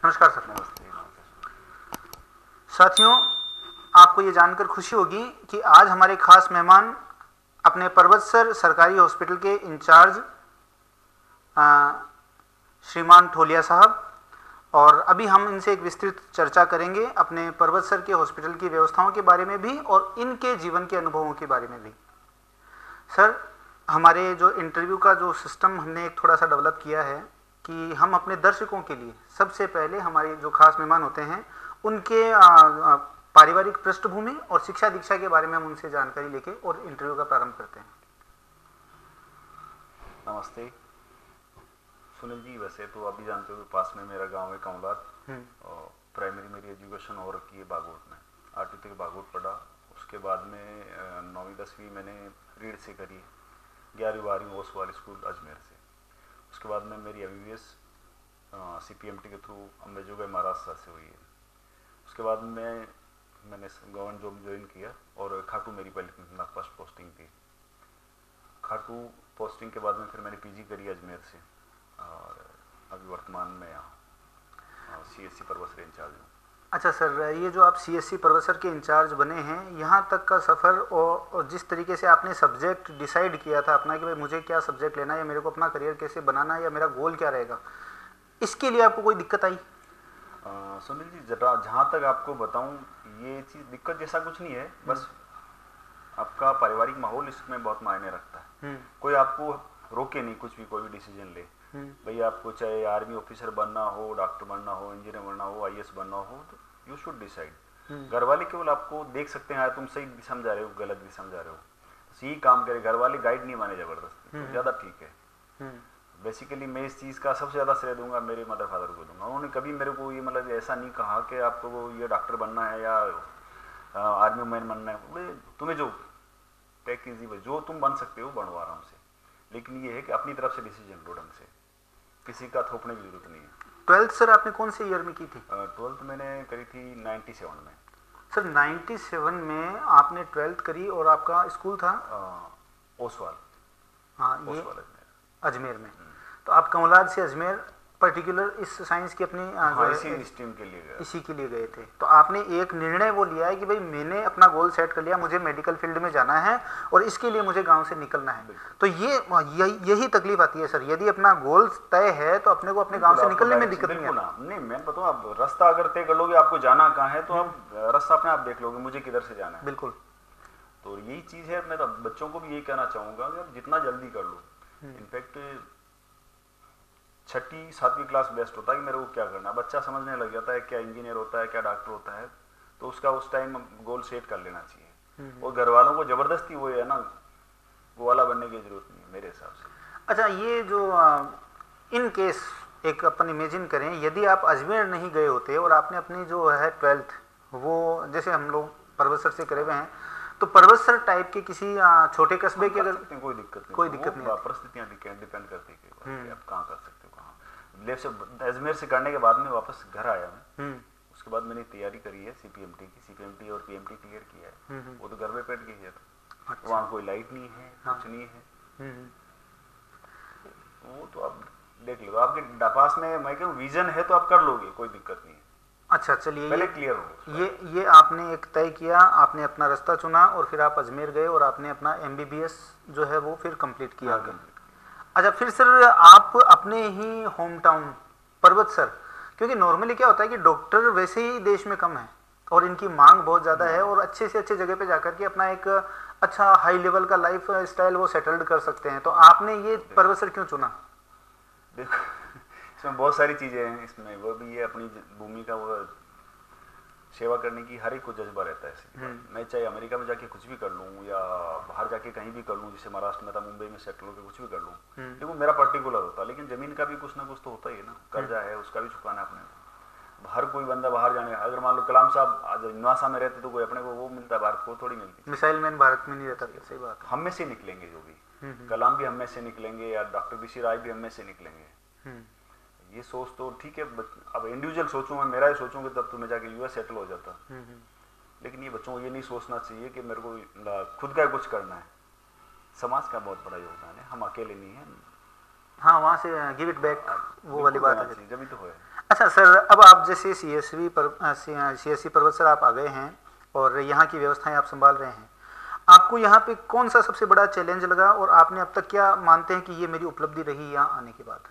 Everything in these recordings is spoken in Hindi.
नमस्कार सर। नमस्ते। साथियों, आपको ये जानकर खुशी होगी कि आज हमारे खास मेहमान अपने पर्वतसर सरकारी हॉस्पिटल के इंचार्ज श्रीमान ठोलिया साहब, और अभी हम इनसे एक विस्तृत चर्चा करेंगे अपने पर्वतसर के हॉस्पिटल की व्यवस्थाओं के बारे में भी और इनके जीवन के अनुभवों के बारे में भी। सर, हमारे जो इंटरव्यू का जो सिस्टम हमने एक थोड़ा सा डेवलप किया है कि हम अपने दर्शकों के लिए सबसे पहले हमारे जो खास मेहमान होते हैं उनके पारिवारिक पृष्ठभूमि और शिक्षा दीक्षा के बारे में हम उनसे जानकारी लेके और इंटरव्यू का प्रारंभ करते हैं। नमस्ते सुनील जी, वैसे तो अभी जानते हो पास में मेरा गांव है कमलाद, और प्राइमरी मेरी एजुकेशन हो रखी है बागोट में, 8वीं तक बागोट पढ़ा। उसके बाद में 9वीं 10वीं मैंने रीढ़ से करी, 11वीं 12वीं ओसवाल स्कूल अजमेर से। उसके बाद में मेरी MBBS CPMT के थ्रू अम्बेजोगाई महाराष्ट्र से हुई है। उसके बाद में मैंने गवर्नमेंट जॉब ज्वाइन किया और खाटू मेरी पहले फर्स्ट पोस्टिंग थी। खाटू पोस्टिंग के बाद में फिर मैंने PG करी अजमेर से, और अभी वर्तमान में यहाँ CSC पर्वतसर इंचार्ज हूँ। अच्छा सर, ये जो आप CSC पर्वतसर के इंचार्ज बने हैं, यहाँ तक का सफ़र और जिस तरीके से आपने सब्जेक्ट डिसाइड किया था अपना कि भाई मुझे क्या सब्जेक्ट लेना है या मेरे को अपना करियर कैसे बनाना है या मेरा गोल क्या रहेगा, इसके लिए आपको कोई दिक्कत आई? सुनील जी, जहाँ तक आपको बताऊँ, ये चीज़ दिक्कत जैसा कुछ नहीं है, बस आपका पारिवारिक माहौल इसमें बहुत मायने रखता है। कोई आपको रोके नहीं कुछ भी, कोई भी डिसीजन ले। भैया आपको चाहे आर्मी ऑफिसर बनना हो, डॉक्टर बनना हो, इंजीनियर बनना हो, IAS बनना हो, तो यू शुड डिसाइड। घर वाले केवल आपको देख सकते हैं तुम सही दिशा में जा रहे हो, गलत दिशा में जा रहे हो, तो यही काम करे। घर वाले गाइड नहीं माने जबरदस्ती, तो ज़्यादा ठीक है। बेसिकली मैं इस चीज़ का सबसे ज़्यादा श्रेय दूंगा मेरे मदर फादर को दूंगा। उन्होंने कभी मेरे को ये मतलब ऐसा नहीं कहा कि आपको ये डॉक्टर बनना है या आर्मी मैन बनना है। तुम्हें जो पैकेज जो तुम बन सकते हो बनो आराम से, लेकिन ये है कि अपनी तरफ से डिसीजन लो ढंग से, किसी का थोपने की जरूरत नहीं है। 12th सर आपने कौन से ईयर में की थी? 12th मैंने करी थी 97 में। सर 97 में आपने 12th करी और आपका स्कूल था ओसवाल। हाँ, ये ओसवाल अजमेर में। तो आप कमलाद से अजमेर पर्टिकुलर इस साइंस की अपनी इसी स्ट्रीम के लिए गए, इसी के लिए गए थे। तो आपने एक निर्णय वो लिया है कि भाई मैंने अपना गोल सेट कर लिया, मुझे मेडिकल फील्ड में जाना है और इसके लिए मुझे गांव से निकलना है। तो यही तकलीफ आती है सर, यदि अपना गोल तय है तो अपने को अपने गांव से निकलने में दिक्कत नहीं आती। नहीं, मैं बताऊँ, आप रास्ता अगर तय कर लोगे आपको जाना कहाँ है, तो आप रास्ता अपने आप देख लोगे मुझे किधर से जाना है। बिल्कुल। तो यही चीज़ है, मैं तो बच्चों को भी यही कहना चाहूँगा कि आप जितना जल्दी कर लो। इनफैक्ट 6ठी 7वीं क्लास बेस्ट होता है कि मेरे को क्या करना है। बच्चा समझने लग जाता है क्या इंजीनियर होता है, क्या डॉक्टर होता है, तो उसका उस टाइम गोल सेट कर लेना चाहिए। और घर वालों को जबरदस्ती वो है ना, वो वाला बनने की जरूरत नहीं है मेरे हिसाब से। अच्छा, ये जो इन केस एक अपन इमेजिन करें, यदि आप अजमेर नहीं गए होते और आपने अपनी जो है 12th वो जैसे हम लोग पर्वतसर से करे हुए हैं, तो पर्वतसर टाइप के किसी छोटे कस्बे के अगर कोई दिक्कत नहीं, कोई दिक्कत नहीं, परिस्थितियां डिपेंड करती है आप कहाँ कर सकते हो, कहाँ। लेफ्ट से अजमेर से करने के बाद में वापस घर आया मैं। उसके बाद मैंने तैयारी करी है CPMT की, CPMT और PMT क्लियर किया है। वो तो घर में बैठ गई है, तो अच्छा। वहाँ कोई लाइट नहीं है, कुछ नहीं है। वो तो आप देख लो, आपके पास में मैं कहूँ विजन है तो आप कर लोगे, कोई दिक्कत नहीं है। अच्छा, चलिए, पहले क्लियर हो। ये आपने एक तय किया, आपने अपना रास्ता चुना और फिर आप अजमेर गए और आपने अपना MBBS जो है वो फिर कंप्लीट किया। अच्छा, फिर सर आप अपने ही होम टाउन पर्वतसर, क्योंकि नॉर्मली क्या होता है कि डॉक्टर वैसे ही देश में कम है और इनकी मांग बहुत ज़्यादा है और अच्छे से अच्छे जगह पे जाकर के अपना एक अच्छा हाई लेवल का लाइफ स्टाइल वो सेटल्ड कर सकते हैं, तो आपने ये पर्वतसर क्यों चुना? देखो, इसमें बहुत सारी चीज़ें हैं। इसमें वो भी है अपनी भूमि का वो सेवा करने की हर एक को जज्बा रहता है। मैं चाहे अमेरिका में जाके कुछ भी कर लूँ या बाहर जाके कहीं भी कर लूँ, जैसे महाराष्ट्र में था, मुंबई में सेटल होकर कुछ भी कर लूँ, देखो मेरा पर्टिकुलर होता, लेकिन जमीन का भी कुछ ना कुछ तो होता ही है ना, कर्जा है उसका भी चुकाना अपने को। हर कोई बंदा बाहर जाने, अगर मान लो कलाम साहब आज नासा में रहते तो कोई अपने को वो मिलता है, भारत को थोड़ी मिलती। मिसाइल मैन भारत में नहीं रहता। सही बात। हम में से निकलेंगे जो भी, कलाम भी हम में से निकलेंगे या डॉक्टर BC राय भी हम में से निकलेंगे। ये सोच तो ठीक है, अब इंडिविजुअल सोचूं मैं, मेरा ही सोचूंगा तब तो मैं जाके US सेटल हो जाता। लेकिन ये बच्चों को ये नहीं सोचना चाहिए कि मेरे को खुद का कुछ करना है। समाज का बहुत बड़ा योगदान है, हम अकेले नहीं हैं। हाँ, वहाँ से गिव इट बैक वो वाली बात है, जब तो है। अच्छा अच्छा सर, अब आप जैसे CSC पर्वत सर आप आ गए हैं और यहाँ की व्यवस्थाएं आप संभाल रहे हैं, आपको यहाँ पे कौन सा सबसे बड़ा चैलेंज लगा और आपने अब तक क्या मानते हैं कि ये मेरी उपलब्धि रही यहाँ आने के बाद?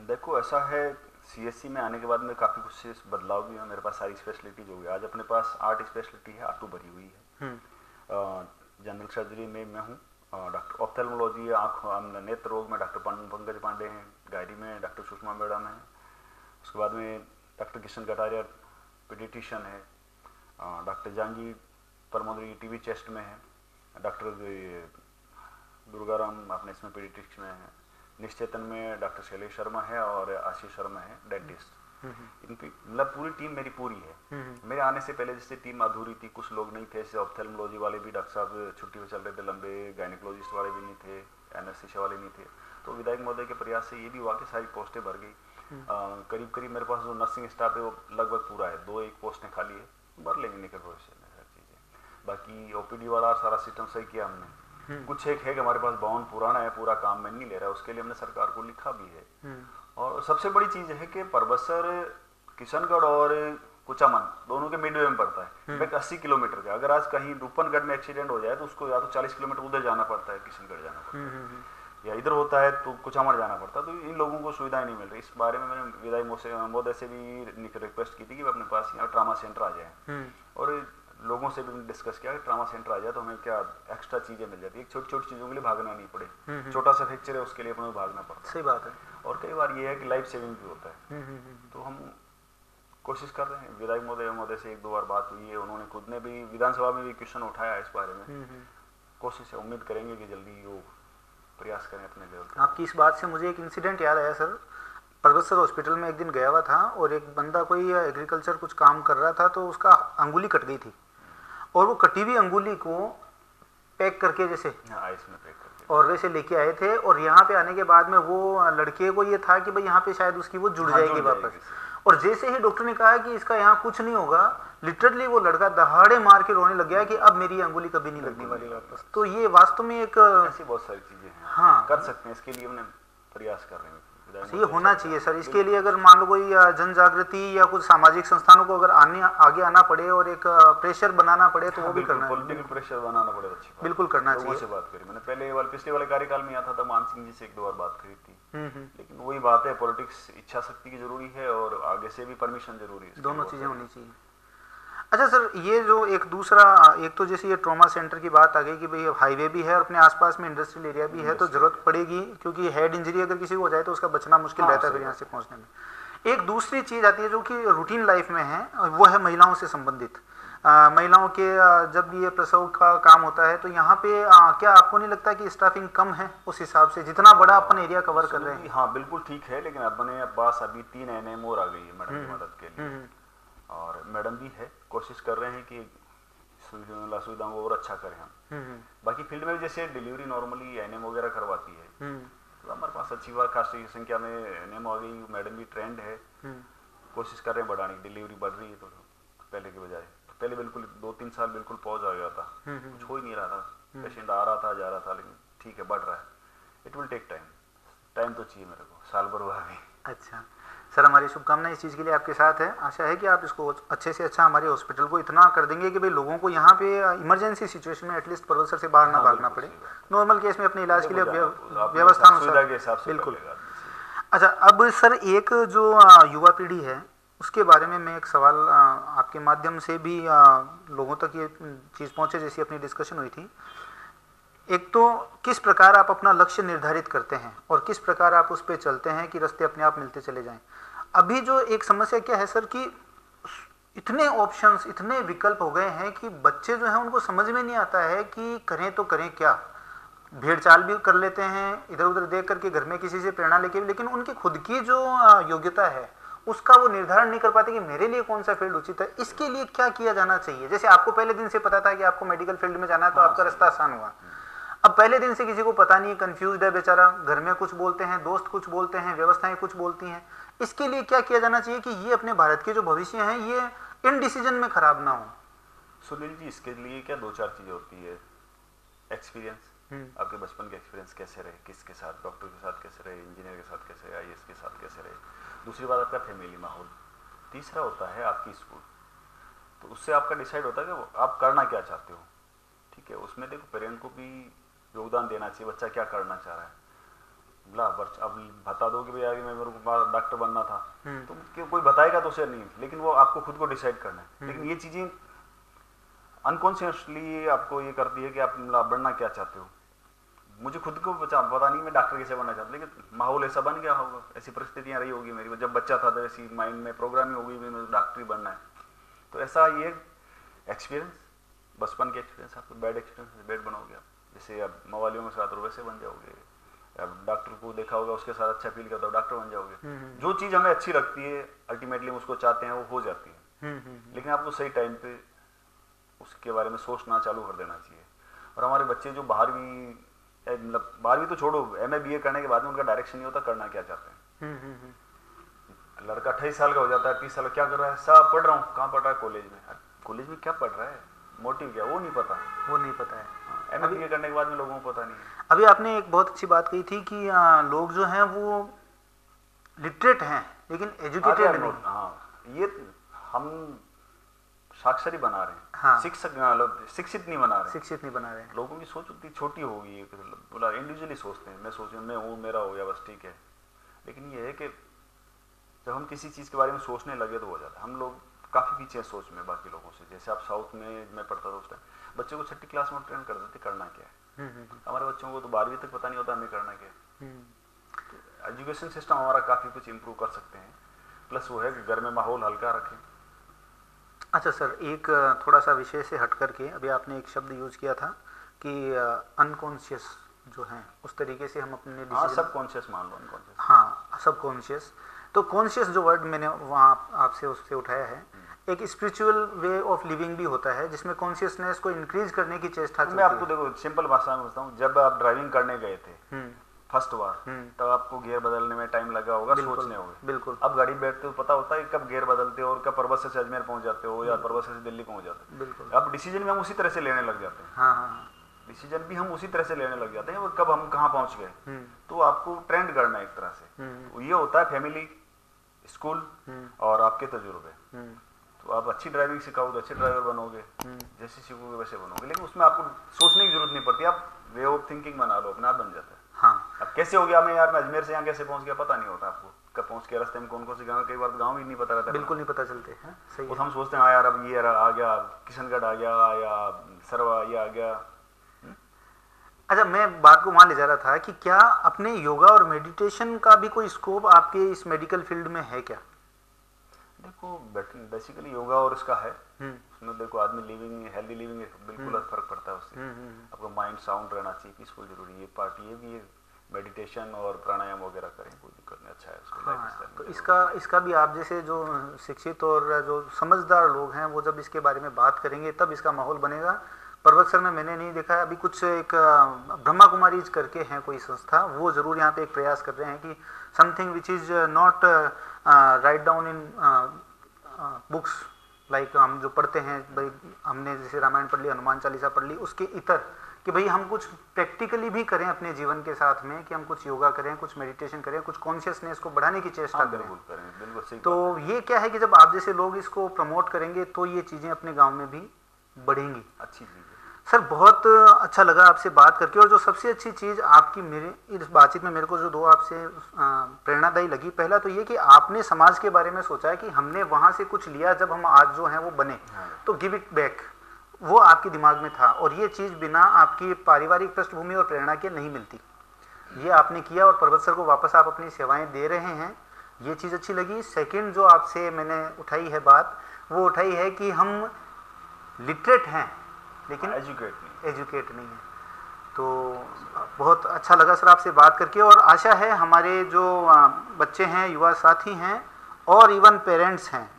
देखो ऐसा है, CSC में आने के बाद में काफ़ी कुछ बदलाव भी है। मेरे पास सारी स्पेशलिटीज हो गई। आज अपने पास 8 स्पेशलिटी है, 8 भरी हुई है। जनरल सर्जरी में मैं हूँ, डॉक्टर ऑप्थेल्मोलॉजी आँख नेत्र रोग में डॉक्टर पंकज पांडे हैं, गायरी में डॉक्टर सुषमा मैडम है, उसके बाद में डॉक्टर किशन कटारिया पीडियाट्रिशियन है, डॉक्टर जहांगीर परमोदरी टीबी चेस्ट में है, डॉक्टर दुर्गाराम अपने इसमें पीडियाट्रिक्स में है, निश्चेतन में डॉक्टर शैलेश शर्मा है और आशीष शर्मा है डेंटिस्ट। इनकी मतलब पूरी टीम मेरी पूरी है। मेरे आने से पहले जैसे टीम अधूरी थी, कुछ लोग नहीं थे, जैसे ऑप्थेल्मोलॉजी वाले भी डॉक्टर साहब छुट्टी पे चल रहे थे लंबे, गायनिकोलॉजिस्ट वाले भी नहीं थे, एनेस्थीसिया वाले नहीं थे। तो विधायक महोदय के प्रयास से ये भी हुआ कि सारी पोस्टें भर गई। करीब करीब मेरे पास जो नर्सिंग स्टाफ है वो लगभग पूरा है, 2-1 पोस्टें खाली है, भर लेंगे निकल भविष्य में हर चीज़ें। बाकी OPD वाला सारा सिस्टम सही किया हमने। कुछ एक है कि हमारे पास भवन पुराना है, पूरा काम में नहीं ले रहा है, उसके लिए हमने सरकार को लिखा भी है। और सबसे बड़ी चीज़ है कि परबसर किशनगढ़ और कुचामन दोनों के मिडवे में पड़ता है, 80 किलोमीटर का। अगर आज कहीं रूपनगढ़ में एक्सीडेंट हो जाए तो उसको या तो 40 किलोमीटर उधर जाना पड़ता है, किशनगढ़ जाना पड़ता है, या इधर होता है तो कुचामन जाना पड़ता है। तो इन लोगों को सुविधाएं नहीं मिल रही। इस बारे में मैंने विधायक महोदय से भी रिक्वेस्ट की थी कि अपने पास यहाँ ट्रामा सेंटर आ जाए, और लोगों से भी डिस्कस किया कि ट्रामा सेंटर आ जाए तो हमें क्या एक्स्ट्रा चीजें मिल जाती है, छोटी छोटी चीजों के लिए भागना नहीं पड़े। छोटा सा फ्रैक्चर है उसके लिए अपने भागना पड़ता है। सही बात है। और कई बार ये है कि लाइफ सेविंग भी होता है। तो हम कोशिश कर रहे हैं। विधायक महोदय से 1-2 बार बात हुई है, उन्होंने खुद ने भी विधानसभा में भी क्वेश्चन उठाया इस बारे में। कोशिश है, उम्मीद करेंगे कि जल्दी वो प्रयास करें अपने लेवल। आपकी इस बात से मुझे एक इंसिडेंट याद आया सर। परबसर हॉस्पिटल में एक दिन गया हुआ था और एक बंदा कोई एग्रीकल्चर कुछ काम कर रहा था, तो उसका अंगुली कट गई थी और वो कटी हुई अंगुली को पैक करके जैसे आइस में पैक करके और वैसे लेके आए थे। और यहाँ पे आने के बाद में वो लड़के को ये था कि भाई यहाँ पे शायद उसकी वो जुड़ जाएगी वापस। और जैसे ही डॉक्टर ने कहा कि इसका यहाँ कुछ नहीं होगा, लिटरली वो लड़का दहाड़े मार के रोने लग गया कि अब मेरी अंगुली कभी नहीं लगने वाली वापस। तो ये वास्तव में एक ऐसी बहुत सारी चीजें हैं, हाँ कर सकते हैं। इसके लिए हमने प्रयास कर रहे हैं। ये होना चाहिए सर। इसके लिए अगर मान लो कोई जन जागृति या कुछ सामाजिक संस्थानों को अगर आगे आना पड़े और एक प्रेशर बनाना पड़े तो वो भी करना है। पॉलिटिकल प्रेशर बनाना पड़े, अच्छी बात, बिल्कुल करना चाहिए। से बात करी मैंने पिछले वाले कार्यकाल में आता था, मान सिंह जी से 1-2 बार बात करी थी। लेकिन वही बात है, पॉलिटिक्स इच्छा शक्ति की जरूरी है और आगे से भी परमिशन जरूरी है, दोनों चीजें होनी चाहिए। अच्छा सर, ये जो एक दूसरा, एक तो जैसे ये ट्रॉमा सेंटर की बात आ गई कि भाई हाईवे भी है और अपने आसपास में इंडस्ट्रियल एरिया भी है, तो जरूरत पड़ेगी क्योंकि हेड इंजरी अगर किसी को हो जाए तो उसका बचना मुश्किल रहता है फिर यहाँ से पहुँचने में। एक दूसरी चीज आती है जो कि रूटीन लाइफ में है, वो है महिलाओं से संबंधित। महिलाओं के जब ये प्रसव का काम होता है तो यहाँ पे क्या आपको नहीं लगता कि स्टाफिंग कम है उस हिसाब से जितना बड़ा अपन एरिया कवर कर रहे हैं? हाँ बिल्कुल ठीक है, लेकिन अपने पास अभी 3 NM और आ गई है मैडम की मदद के लिए, और मैडम भी है, कोशिश कर रहे हैं कि सुविधाओं को और अच्छा करें हम। बाकी फील्ड में जैसे डिलीवरी नॉर्मली NM वगैरह करवाती है, तो हमारे पास अच्छी बात खासी संख्या में NM आ गई, मैडम भी ट्रेंड है। कोशिश कर रहे हैं बढ़ाने की, डिलीवरी बढ़ रही है तो पहले के बजाय। पहले बिल्कुल 2-3 साल बिल्कुल पॉज आ गया था, कुछ हो ही नहीं रहा था, पेशेंट आ रहा था जा रहा था, लेकिन ठीक है बढ़ रहा है। इट विल टेक टाइम तो चाहिए मेरे को, साल भर हुआ अभी। अच्छा सर, हमारी शुभकामनाएं इस चीज़ के लिए आपके साथ है। आशा है कि आप इसको अच्छे से अच्छा हमारे हॉस्पिटल को इतना कर देंगे कि भाई लोगों को यहाँ पे इमरजेंसी सिचुएशन में एटलीस्ट परवसर से बाहर ना भागना पड़े, नॉर्मल केस में अपने इलाज के लिए व्यवस्था अनुसार। बिल्कुल। अच्छा, अब सर एक जो युवा पीढ़ी है उसके बारे में मैं एक सवाल आपके माध्यम से भी लोगों तक ये चीज़ पहुँचे जैसी अपनी डिस्कशन हुई थी। एक तो किस प्रकार आप अपना लक्ष्य निर्धारित करते हैं और किस प्रकार आप उस पर चलते हैं कि रास्ते अपने आप मिलते चले जाएं। अभी जो एक समस्या क्या है सर कि इतने ऑप्शंस, इतने विकल्प हो गए हैं कि बच्चे जो हैं उनको समझ में नहीं आता है कि करें तो करें क्या। भेड़ चाल भी कर लेते हैं इधर उधर देख करके, घर में किसी से प्रेरणा लेके भी, लेकिन उनकी खुद की जो योग्यता है उसका वो निर्धारण नहीं कर पाते कि मेरे लिए कौन सा फील्ड उचित है। इसके लिए क्या किया जाना चाहिए? जैसे आपको पहले दिन से पता था कि आपको मेडिकल फील्ड में जाना है तो आपका रास्ता आसान हुआ। अब पहले दिन से किसी को पता नहीं है, कंफ्यूज्ड है बेचारा, घर में कुछ बोलते हैं, दोस्त कुछ बोलते हैं, व्यवस्थाएं कुछ बोलती हैं। इसके लिए क्या किया जाना चाहिए कि ये अपने भारत के जो भविष्य हैं ये इन डिसीजन में खराब ना हो? सुनील जी, इसके लिए क्या 2-4 चीजें होती है। एक्सपीरियंस, आपके बचपन के एक्सपीरियंस कैसे रहे, किसके साथ, डॉक्टर के साथ कैसे रहे, इंजीनियर के साथ कैसे रहे, IAS के साथ कैसे रहे। दूसरी बात आपका फैमिली माहौल, तीसरा होता है आपकी स्कूल। तो उससे आपका डिसाइड होता है कि आप करना क्या चाहते हो, ठीक है। उसमें देखो पेरेंट को भी योगदान देना चाहिए, बच्चा क्या करना चाह रहा है। अब बता दो कि भैया मैं मेरे को डॉक्टर बनना था, तो कोई बताएगा तो उसे नहीं, लेकिन वो आपको खुद को डिसाइड करना है। लेकिन ये चीजें अनकॉन्शियसली आपको ये करती है कि आप बनना क्या चाहते हो। मुझे खुद को पता नहीं मैं डॉक्टर कैसे बनना चाहता, लेकिन माहौल ऐसा बन गया होगा, ऐसी परिस्थितियां रही होगी मेरी, जब बच्चा था तो ऐसी माइंड में प्रोग्रामिंग हो गई मुझे डॉक्टर ही बनना है। तो ऐसा ये एक्सपीरियंस, बचपन के एक्सपीरियंस, आपको बैड एक्सपीरियंस बैड बनोगे आप। जैसे अब मवालियों के साथ वैसे बन जाओगे, अब डॉक्टर को देखा होगा उसके साथ अच्छा फील करता हो, डॉक्टर बन जाओगे। जो चीज हमें अच्छी लगती है अल्टीमेटली हम उसको चाहते हैं, वो हो जाती है। लेकिन आपको सही टाइम पे उसके बारे में सोचना चालू कर देना चाहिए। और हमारे बच्चे जो 12वीं तो छोड़ो, MA BA करने के बाद में उनका डायरेक्शन नहीं होता करना क्या चाहते हैं। लड़का 28 साल का हो जाता है, 30 साल क्या कर रहा है, साहब पढ़ रहा हूँ, कहाँ पढ़ रहा है, कॉलेज में। कॉलेज में क्या पढ़ रहा है, मोटिव क्या, वो नहीं पता है। MA BA करने के बाद में लोगों को पता नहीं है। अभी आपने एक बहुत अच्छी बात कही थी कि लोग जो हैं वो लिटरेट हैं लेकिन एजुकेटेड नहीं। हाँ, ये हम साक्षरी बना रहे हैं। हाँ। शिक्षित नहीं बना रहे हैं। लोगों की सोच उतनी छोटी होगी, बोला इंडिविजुअली सोचते हैं, मैं सोचूं मैं हूँ, मेरा हो गया बस, ठीक है। लेकिन ये है कि जब हम किसी चीज के बारे में सोचने लगे तो हो जाता है। हम लोग काफी पीछे सोच में बाकी लोगों से। जैसे आप साउथ में मैं पढ़ता था उस टाइम, बच्चों को 6ठी क्लास में ट्रेन कर देते करना क्या है। हमारे बच्चों को तो 12वीं तक पता नहीं होता हमें करना क्या है। तो एजुकेशन सिस्टम हमारा काफी कुछ इम्प्रूव कर सकते हैं। प्लस वो है कि घर में माहौल हल्का रखें। अच्छा सर, एक थोड़ा सा विषय से हट करके अभी आपने एक शब्द यूज किया था कि अनकॉन्शियस जो है उस तरीके से हम अपने सबकॉन्शियस मान लो, अनकॉन्शियस। हाँ, सबकॉन्शियस। तो कॉन्शियस जो वर्ड मैंने वहाँ आपसे उससे उठाया है, एक स्पिरिचुअल वे ऑफ लिविंग भी होता है जिसमें कॉन्शियसनेस को इंक्रीज करने की चेष्टा मैं आपको देखो सिंपल भाषा में बताऊं, जब आप ड्राइविंग करने गए थे फर्स्ट बार, तब आपको गियर बदलने में टाइम लगा होगा, सोचने होगा। बिल्कुल। अब गाड़ी बैठते हो पता होता है कब गियर बदलते हो और कब पर्वत से अजमेर पहुंच जाते हो या पर्वत से दिल्ली पहुंच जाते हो। बिल्कुल। अब डिसीजन भी हम उसी तरह से लेने लग जाते हैं। हाँ। डिसीजन भी हम उसी तरह से लेने लग जाते हैं और कब हम कहाँ पहुंच गए। तो आपको ट्रेंड करना है एक तरह से। ये होता है फैमिली, स्कूल और आपके तजुर्बे। तो आप अच्छी ड्राइविंग सिखाओ तो अच्छे ड्राइवर बनोगे, जैसे सीखोगे वैसे बनोगे। लेकिन उसमें आपको सोचने की जरूरत नहीं पड़ती, आप वे ऑफ थिंकिंग बना लो, अपने आप बन जाता है। हाँ। अब कैसे हो गया मैं यार, मैं अजमेर से यहाँ कैसे पहुंच गया पता नहीं होता आपको। कब पहुंच के रास्ते में कौन कौन से गाँव, कई बार गाँव ही नहीं पता रहता। बिल्कुल नहीं पता चलते हैं। सही वो हम सोचते हैं हाँ यार अब ये आ गया, किशनगढ़ आ गया या सरवा ये आ गया। अच्छा, मैं बात को वहाँ ले जा रहा था कि क्या अपने योगा और मेडिटेशन का भी कोई स्कोप आपके इस मेडिकल फील्ड में है क्या? देखो बेसिकली योगा और इसका है, उसमें देखो आदमी लिविंग हेल्दी लिविंग बिल्कुल फर्क पड़ता है उससे। आपका माइंड साउंड रहना चाहिए, पीसफुल जरूरी है। पार्ट ये भी मेडिटेशन और प्राणायाम वगैरह करें, कोई दिक्कत नहीं, अच्छा है उसको। हाँ, तो इसका भी आप जैसे जो शिक्षित और जो समझदार लोग हैं वो जब इसके बारे में बात करेंगे तब इसका माहौल बनेगा। पर्वत सर में मैंने नहीं देखा है अभी, कुछ एक ब्रह्मा कुमारीज करके हैं कोई संस्था, वो जरूर यहाँ पे एक प्रयास कर रहे हैं कि something which is not write down in books, like हम जो पढ़ते हैं भाई, हमने जैसे रामायण पढ़ ली, हनुमान चालीसा पढ़ ली, उसके इतर कि भाई हम कुछ प्रैक्टिकली भी करें अपने जीवन के साथ में, कि हम कुछ योगा करें, कुछ मेडिटेशन करें, कुछ कॉन्शियसनेस को बढ़ाने की चेष्टा करें। तो ये क्या है कि जब आप जैसे लोग इसको प्रमोट करेंगे तो ये चीज़ें अपने गाँव में भी बढ़ेंगी। अच्छी चीज़ है सर, बहुत अच्छा लगा आपसे बात करके। और जो सबसे अच्छी चीज़ आपकी मेरे इस बातचीत में मेरे को जो दो आपसे प्रेरणादायी लगी, पहला तो ये कि आपने समाज के बारे में सोचा है कि हमने वहाँ से कुछ लिया, जब हम आज जो हैं वो बने, तो गिव इट बैक, वो आपके दिमाग में था। और ये चीज़ बिना आपकी पारिवारिक पृष्ठभूमि और प्रेरणा के नहीं मिलती, ये आपने किया और पर्वत सर को वापस आप अपनी सेवाएँ दे रहे हैं, ये चीज़ अच्छी लगी। सेकेंड जो आपसे मैंने उठाई है बात, वो उठाई है कि हम लिटरेट हैं लेकिन एजुकेट नहीं है। तो बहुत अच्छा लगा सर आपसे बात करके, और आशा है हमारे जो बच्चे हैं, युवा साथी हैं और इवन पेरेंट्स हैं,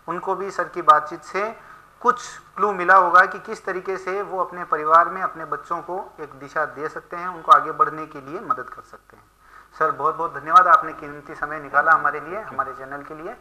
उनको भी सर की बातचीत से कुछ क्लू मिला होगा कि किस तरीके से वो अपने परिवार में अपने बच्चों को एक दिशा दे सकते हैं, उनको आगे बढ़ने के लिए मदद कर सकते हैं। सर बहुत बहुत धन्यवाद, आपने कीमती समय निकाला हमारे लिए, हमारे चैनल के लिए।